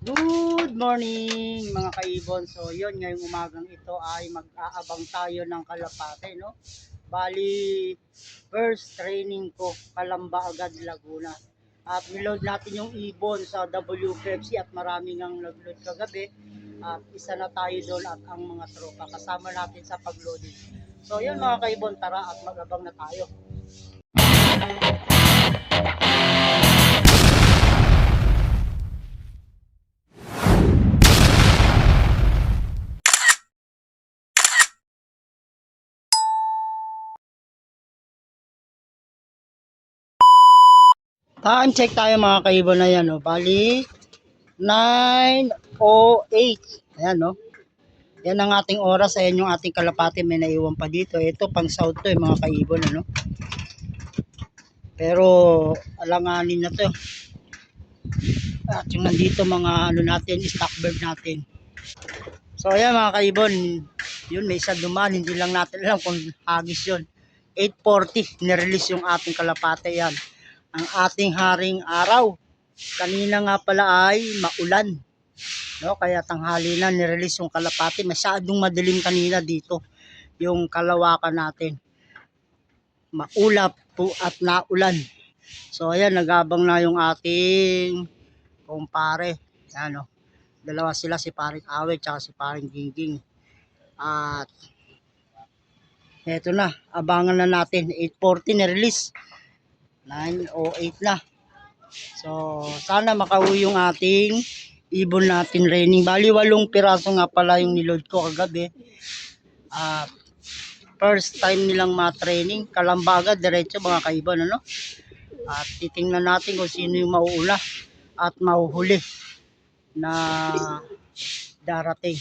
Good morning mga kaibon. So yun, ngayong umagang ito ay mag-aabang tayo ng kalapate, no? Bali, first training ko, Kalamba agad, Laguna. At niload natin yung ibon sa WFC at marami nang nag-load kagabi. At isa na tayo doon at ang mga tropa kasama natin sa pagloading. So yun mga kaibon, tara at mag-abang na tayo. Time check tayo mga kaibon na yan, no? Bali, 9:08. Ayan, no? Yan ang ating oras. Ayan yung ating kalapate. May naiwan pa dito. Ito, pang south to, mga kaibon, ano? Pero, alanganin na to. At yung nandito, mga ano natin, stock bird natin. So, ayan mga kaibon. Yun, may isa duman. Hindi lang natin alam kung hagis yun. 8:40, nirelease yung ating kalapate. Yan. Ang ating haring araw. Kanina nga pala ay maulan. No, kaya tanghali na nirelease yung kalapati. Masyadong madilim kanina dito yung kalawakan natin. Maulap po at naulan. So ayan, nagabang na yung ating kumpare. Ayan, no? Dalawa sila, si paring Awe at si paring Gingging. At eto na, abangan na natin. 8:40 nirelease. 9:08 na. So sana makauwi yung ating ibon natin raining. Bali 8 piraso nga pala yung niload ko kagabi. First time nilang ma-training. Kalamba agad, diretso mga kaibon, ano? At titingnan natin kung sino yung mauuna at mahuhuli na darating.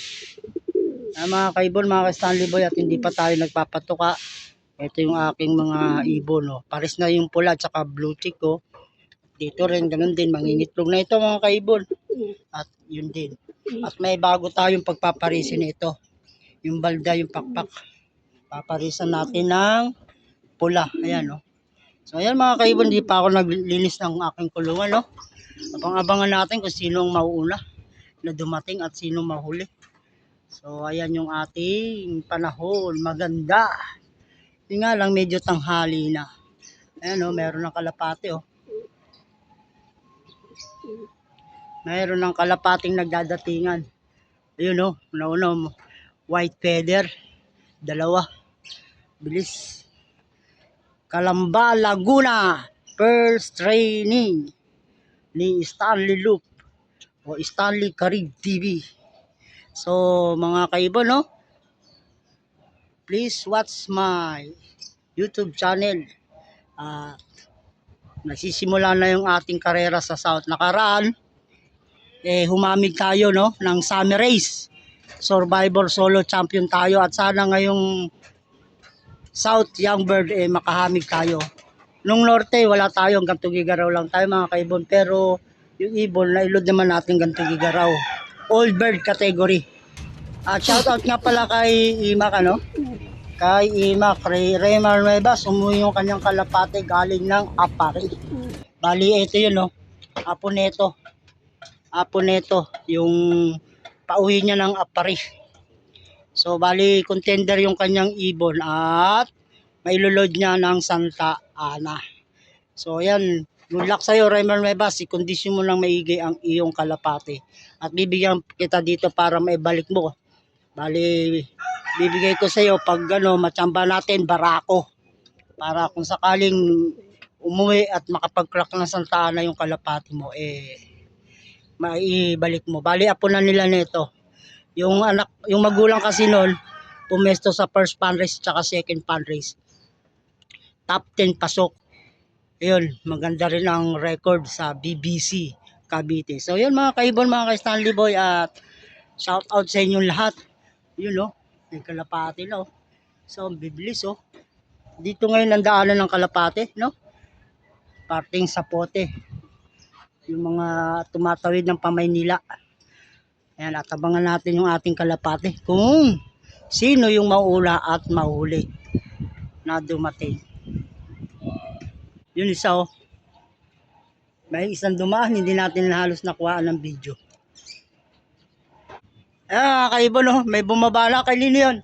Mga kaibon, mga ka-Stanley Boy, at hindi pa tayo nagpapatuka. Ito yung aking mga ibon, no? Pares na yung pula at saka blue chick ko. Dito rin, ganun din, mangingitlog na ito mga kaibon. At yun din. At may bago tayong pagpaparisin ito. Yung balda, yung pakpak. Paparisan natin ng pula. Ayan, no. So, ayan mga kaibon, di pa ako naglinis ng aking kulungan, no. Abang-abangan natin kung sinong mauuna na dumating at sinong mahuli. So, ayan yung ating panahon. Maganda. Yung nga lang, medyo tanghali na. Ayan, no, meron ng kalapate, oh. Mayroon ng kalapating nagdadatingan. Ayun, no, nauna mo. White feather. Dalawa. Bilis. Kalamba, Laguna. First training ni Stanley Loop o Stanley Carib TV. So, mga kaibon, no? Please watch my YouTube channel. Nagsisimula na yung ating karera sa South. Nakaraan, humamig tayo, no, ng summer race. Survivor solo champion tayo at sana ngayong South Young Bird makahamig tayo. Nung Norte wala tayo, hanggang Tugigaraw lang tayo mga kaibon, pero yung ibon nailod naman natin hanggang Tugigaraw. Old bird category. At shout out nga pala kay Imak, ano? Kay Imak Raymar Nuevas, umuwi yung kanyang kalapate galing ng Apari. Bali ito yun, no. Apo neto yung pauwi niya ng Apari. So bali contender yung kanyang ibon at mailoload niya ng Santa Ana. So ayan, good luck sa'yo Raymar Nuevas. I-condition mo lang maigi ang iyong kalapate. At bibigyan kita dito para maibalik mo. Bali, bibigay ko sa'yo pag matsamba natin barako. Para kung sakaling umuwi at makapag-crack ng Santa Ana yung kalapate mo, maibalik mo. Bali, apo na nila nito. Yung anak, yung magulang kasi noon, pumesto sa first fundraise at second fundraise. Top 10 pasok. Ayun, maganda rin ang record sa BBC Cavite. So yun mga kaibon, mga ka-Stanley Boy, at shout out sa inyong lahat. Yun, no, may kalapate na, oh. So bibilis, oh. Dito ngayon ang daanan ng kalapate, no? Parting Sapote. Yung mga tumatawid ng Pamaynila. Ayan, at abangan natin yung ating kalapate kung sino yung mauula at mahuli na dumating. Yun isa, oh. May isang dumaan, hindi natin halos nakuhaan ng video. Ayan mga kaibon, no? May bumabala kay Lino yun.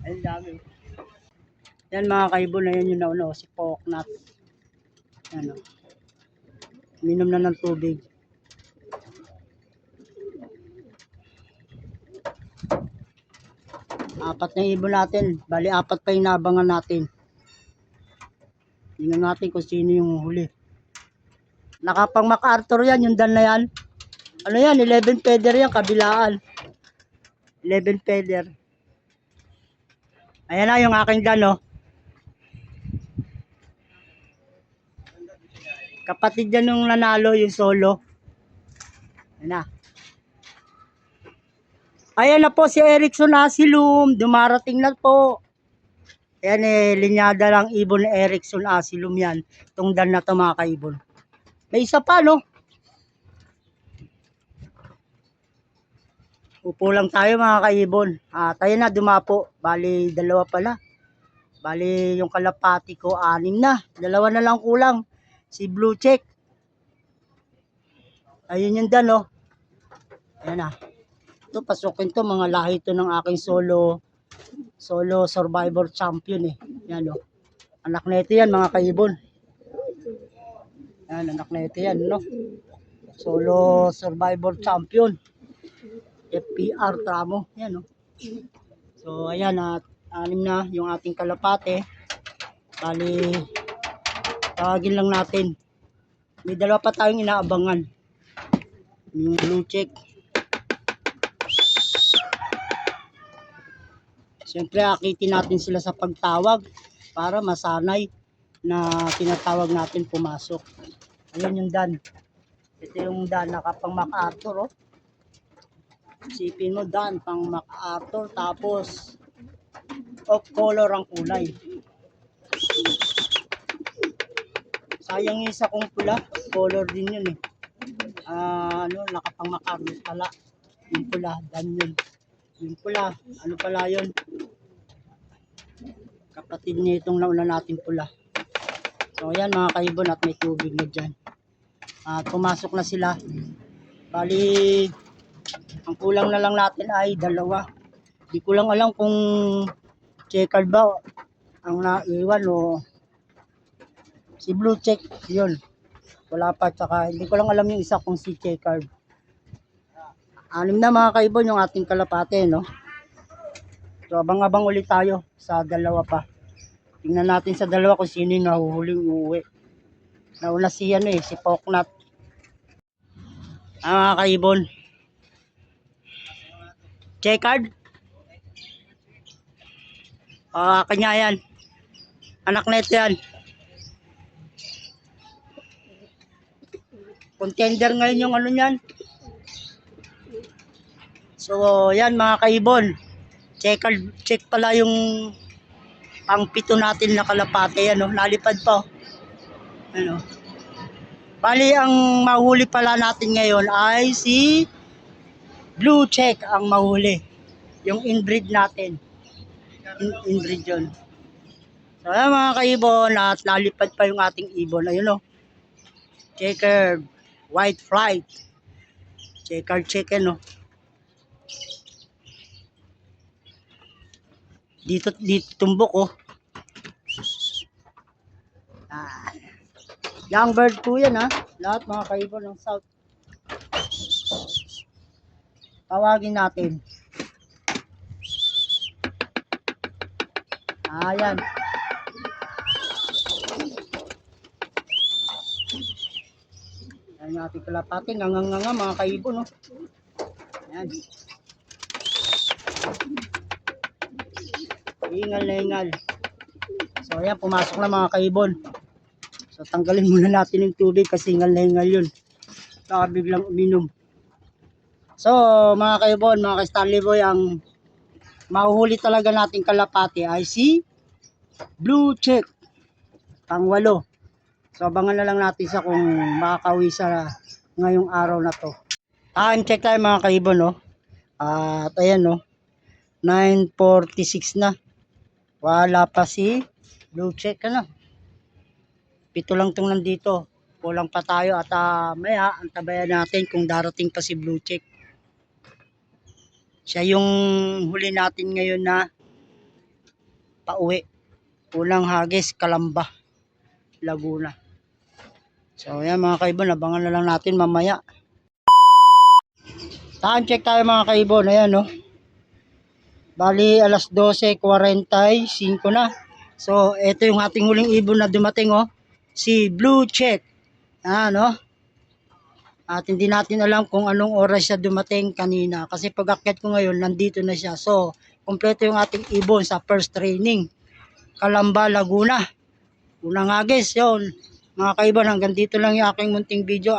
Ayun dami. Yan mga kaibon na yan yung nauna, si Poknat. Yan, o. Minom na ng tubig. Apat na ibon natin. Bali, apat pa yung nabangan natin. Tingnan natin kung sino yung huli. Nakapang MacArthur yan, yung dan na yan. Ano yan, 11 feather yan, kabilaan. 11 feather. Ayan na yung aking dan, no. Kapatid yan nung nanalo, yung solo. Ayan na. Ayan na po si Erickson Asilum. Dumarating na po. Ayan linyada lang ibon ni Erickson Asilum yan. Itong dan na to mga kaibon. May isa pa, no? Upo lang tayo mga kaibon. Tayo na dumapo. Bali, dalawa pala. Bali, yung kalapati ko, 6 na. Dalawa na lang kulang. Si Blue Check. Ayun yung dan, no? Ayan na. Ito, pasukin to. Mga lahi to ng aking solo survivor champion, eh. Yan, no? Anak na ito yan, mga kaibon. Yan, anak na ito yan, no? Solo survivor champion. FPR Tramo. Yan, no? So, ayan, at 6 na yung ating kalapate. Bali, tawagin lang natin. May dalawa pa tayong inaabangan. Yung Blue Check. Siyempre, akitin natin sila sa pagtawag para masanay na tinatawag natin pumasok. Ayun yung dan. Ito yung dan na pang MacArthur, oh. Isipin mo dan, pang MacArthur, tapos off color ang kulay. Sayang yung isa kong pula, color din yun, eh. Nakapang MacArthur pala. Yung pula, dan yun. Yung pula, ano pala yun? Kapatid niya itong nauna natin pula. So ayan mga kaibon, at may tubig na dyan. Pumasok na sila. Bali, ang kulang na lang natin ay 2. Di ko lang alam kung checkered ba ang naiwan o si Blue Check. Yun. Wala pa. Tsaka hindi ko lang alam yung isa kung si checkered. 6 na mga kaibon yung ating kalapate, no? So abang-abang ulit tayo sa 2 pa. Tingnan natin sa 2 kung sino yung nahuhuling uuwi. Nauna si si Poknat. Mga kaibon. Checkered? Kanya yan. Anak na ito yan. Contender ngayon yung ano yan. So, yan mga kaibon. Check pala yung pang-7 natin na kalapate. Yan, no? Nalipad pa. Ano? Bali, ang mahuli pala natin ngayon ay si Blue Check ang mahuli. Yung inbreed natin. Inbreed yun. So, yan mga kaibon. At nalipad pa yung ating ibon. Ayun, no? Checker. White flight. Checker chicken, no? Dito tumbok, oh. Young bird po yan, ha. Lahat mga kaibon ng South. Tawagin natin. Ayan. Ayan yung ating kalapate. Nganganga mga kaibon, no. Ayan. Ingal na ingal. So ayan, pumasok na mga kaibon. So tanggalin muna natin yung tubig kasi ingal na ingal yun. Saka biglang uminom. So mga kaibon, mga ka-Stanley Boy, ang mahuhuli talaga nating kalapate ay si Blue Check. Pang-8. So abangan na lang natin sa kung makakawi sa ngayong araw na to. Time check tayo mga kaibon, no. At ayan, no. 9:46 na. Wala pa si Blue Check, ano. 7 lang itong nandito. Kulang pa tayo at maya antabayan natin kung darating pa si Blue Check. Siya yung huli natin ngayon na pauwi. Unang hagis, Calamba, Laguna. So yan mga kaibon, abangan na lang natin mamaya. Time check tayo mga kaibon. Ayan no. Bali alas 12:45 na. So ito yung ating huling ibon na dumating oh. Si Blue Check. No? At hindi natin alam kung anong oras siya dumating kanina. Kasi pag-akyat ko ngayon, nandito na siya. So, kompleto yung ating ibon sa first training. Calamba, Laguna. Unang hagis, yun. Mga kaibon, hanggang dito lang yung aking munting video.